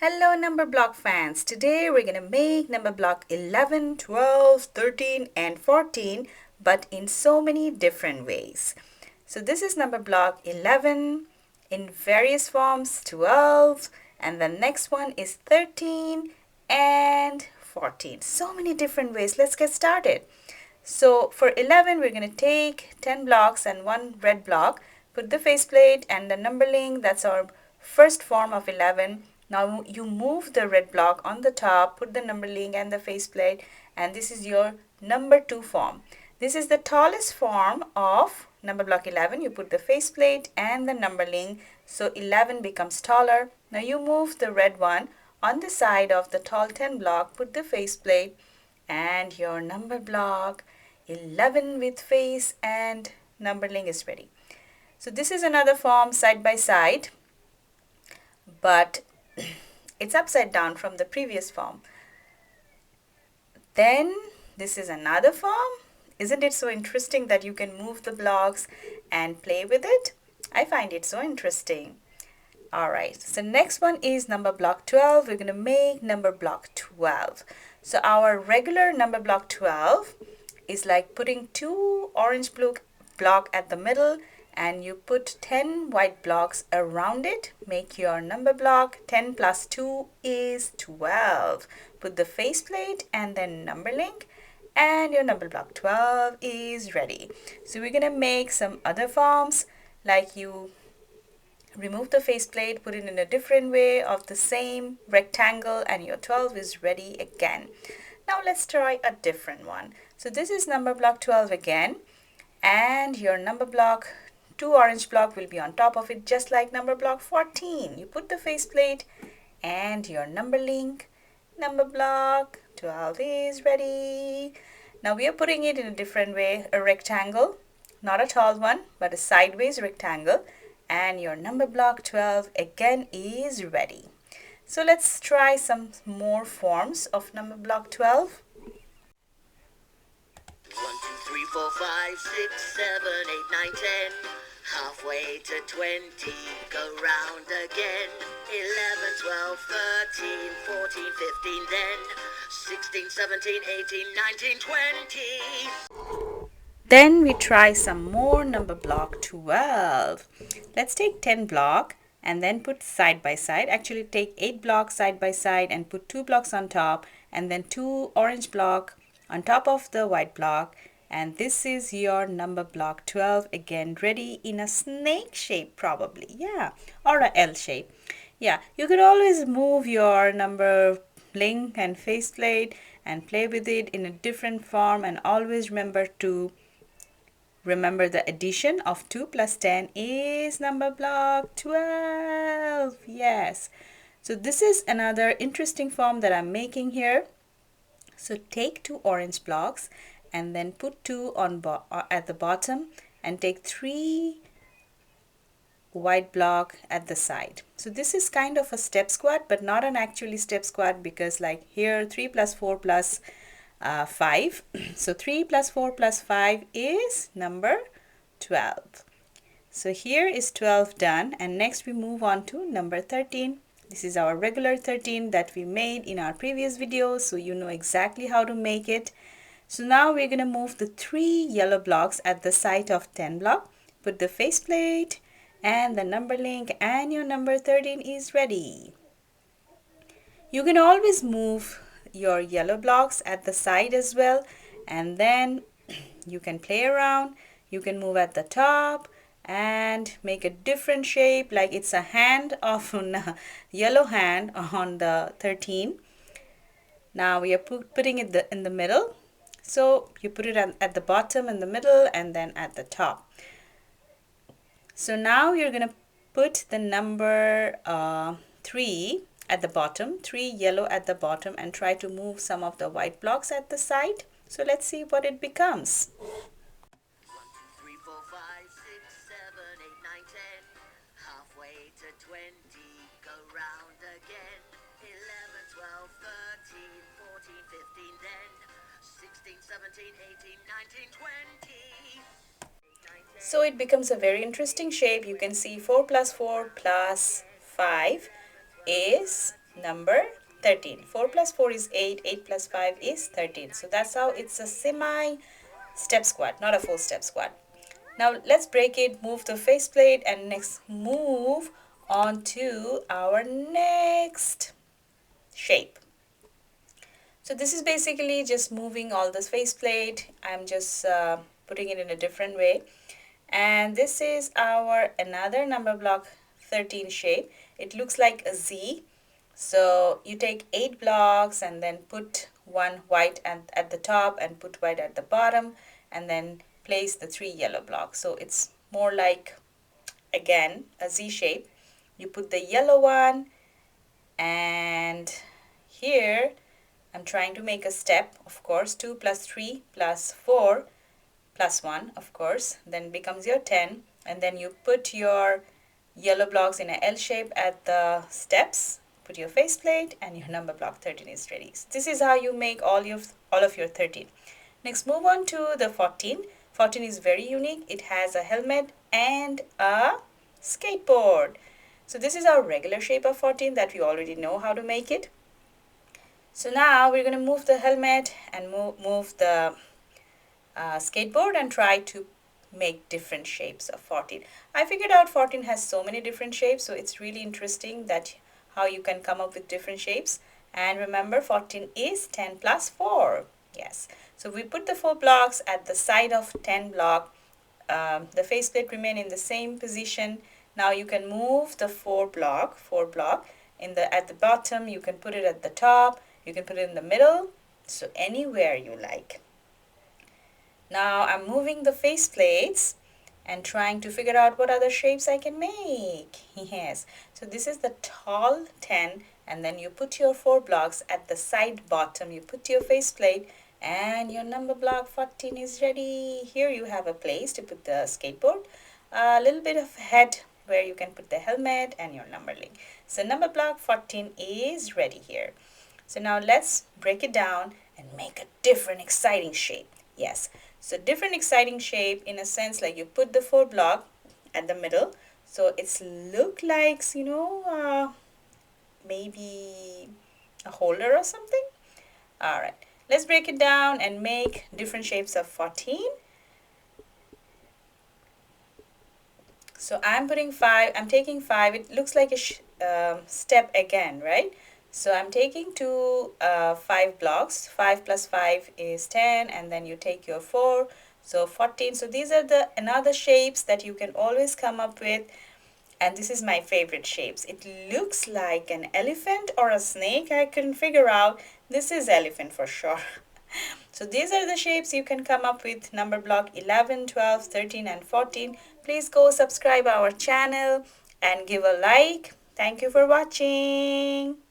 Hello Numberblock fans. Today we're going to make Numberblock 11, 12, 13 and 14 but in so many different ways. So this is Numberblock 11 in various forms, 12, and the next one is 13 and 14. So many different ways. Let's get started. So for 11 we're going to take 10 blocks and one red block, put the faceplate and the number link. That's our first form of 11. Now you move the red block on the top, put the number link and the faceplate, and this is your number 2 form. This is the tallest form of number block 11. You put the faceplate and the number link, so 11 becomes taller. Now you move the red one on the side of the tall 10 block, put the faceplate, and your number block 11 with face and number link is ready. So this is another form side by side, but it's upside down from the previous form. Then this is another form. Isn't it so interesting that you can move the blocks and play with it? I find it so interesting. Alright, so next one is number block 12. We're going to make number block 12. So our regular number block 12 is like putting 2 orange blue block at the middle and you put 10 white blocks around it. Make your number block 10 plus 2 is 12. Put the faceplate and then number link and your number block 12 is ready. So we're going to make some other forms, like you remove the faceplate, put it in a different way of the same rectangle, and your 12 is ready again. Now let's try a different one. So this is number block 12 again, and your number block 2 orange block will be on top of it, just like number block 14. You put the faceplate and your number link. Number block 12 is ready. Now we are putting it in a different way, a rectangle, not a tall one, but a sideways rectangle. And your number block 12 again is ready. So let's try some more forms of number block 12. 1, 2, 3, 4, 5, 6, 7, 8, 9, 10. Halfway to 20, go round again. 11, 12, 13, 14, 15, then 16, 17, 18, 19, 20. Then we try some more number block 12. Let's take 10 block and then put side by side. Actually take 8 blocks side by side and put 2 blocks on top and then 2 orange block on top of the white block. And this is your number block 12 again, ready in a snake shape probably. Yeah, or a L shape. Yeah, you could always move your number link and faceplate and play with it in a different form, and always remember the addition of 2 plus 10 is number block 12. Yes. So this is another interesting form that I'm making here. So take 2 orange blocks and then put 2 on at the bottom and take 3 white block at the side. So this is kind of a step squat, but not an actually step squat, because like here 3 plus 4 plus 5. So 3 plus 4 plus 5 is number 12. So here is 12 done, and next we move on to number 13. This is our regular 13 that we made in our previous video, so you know exactly how to make it. So now we're going to move the 3 yellow blocks at the side of 10 block, put the faceplate and the number link, and your number 13 is ready. You can always move your yellow blocks at the side as well, and then you can play around. You can move at the top and make a different shape, like it's a hand of a yellow hand on the 13. Now we are putting it in the middle. So you put it at the bottom, in the middle, and then at the top. So now you're going to put the number 3 at the bottom, 3 yellow at the bottom, and try to move some of the white blocks at the side. So let's see what it becomes. 1, 2, 3, 4, 5, 6, 7, 8, 9, 10. Halfway to 20, go round again. 11, 12, 13, 14, 15, then 16, 17, 18, 19, 20. So it becomes a very interesting shape. You can see 4 plus 4 plus 5 is number 13. 4 plus 4 is 8, 8 plus 5 is 13. So that's how it's a semi step squat, not a full step squat. Now let's break it, move the faceplate, and next move on to our next shape. So this is basically just moving all this faceplate. I'm just putting it in a different way. And this is our another number block 13 shape. It looks like a Z. So you take 8 blocks and then put one white at the top and put white at the bottom, and then place the 3 yellow blocks. So it's more like, again, a Z shape. You put the yellow one, and here I'm trying to make a step, of course. 2 plus 3 plus 4 plus 1, of course, then becomes your 10, and then you put your yellow blocks in a L shape at the steps, put your faceplate, and your number block 13 is ready. So this is how you make all of your 13. Next, move on to the 14. 14 is very unique. It has a helmet and a skateboard. So this is our regular shape of 14 that we already know how to make it. So now we're going to move the helmet and move the skateboard and try to make different shapes of 14. I figured out 14 has so many different shapes, so it's really interesting that how you can come up with different shapes. And remember, 14 is 10 plus 4. Yes. So we put the 4 blocks at the side of 10 block. The faceplate remain in the same position. Now you can move the 4 block at the bottom. You can put it at the top. You can put it in the middle. So anywhere you like. Now I'm moving the faceplates and trying to figure out what other shapes I can make. Yes. So this is the tall 10, and then you put your 4 blocks at the side bottom. You put your faceplate and your number block 14 is ready. Here you have a place to put the skateboard, a little bit of head where you can put the helmet and your numberling. So number block 14 is ready here. So now let's break it down and make a different exciting shape. Yes. So different exciting shape in a sense, like you put the 4 block at the middle. So it's look like, maybe a holder or something. All right. Let's break it down and make different shapes of 14. So I'm putting 5. I'm taking 5. It looks like a step again, right? So I'm taking 5 blocks. 5 plus 5 is 10, and then you take your 4. So 14. So these are the another shapes that you can always come up with. And this is my favorite shapes. It looks like an elephant or a snake. I couldn't figure out. This is elephant for sure. So these are the shapes you can come up with. Number block 11, 12, 13, and 14. Please go subscribe our channel and give a like. Thank you for watching.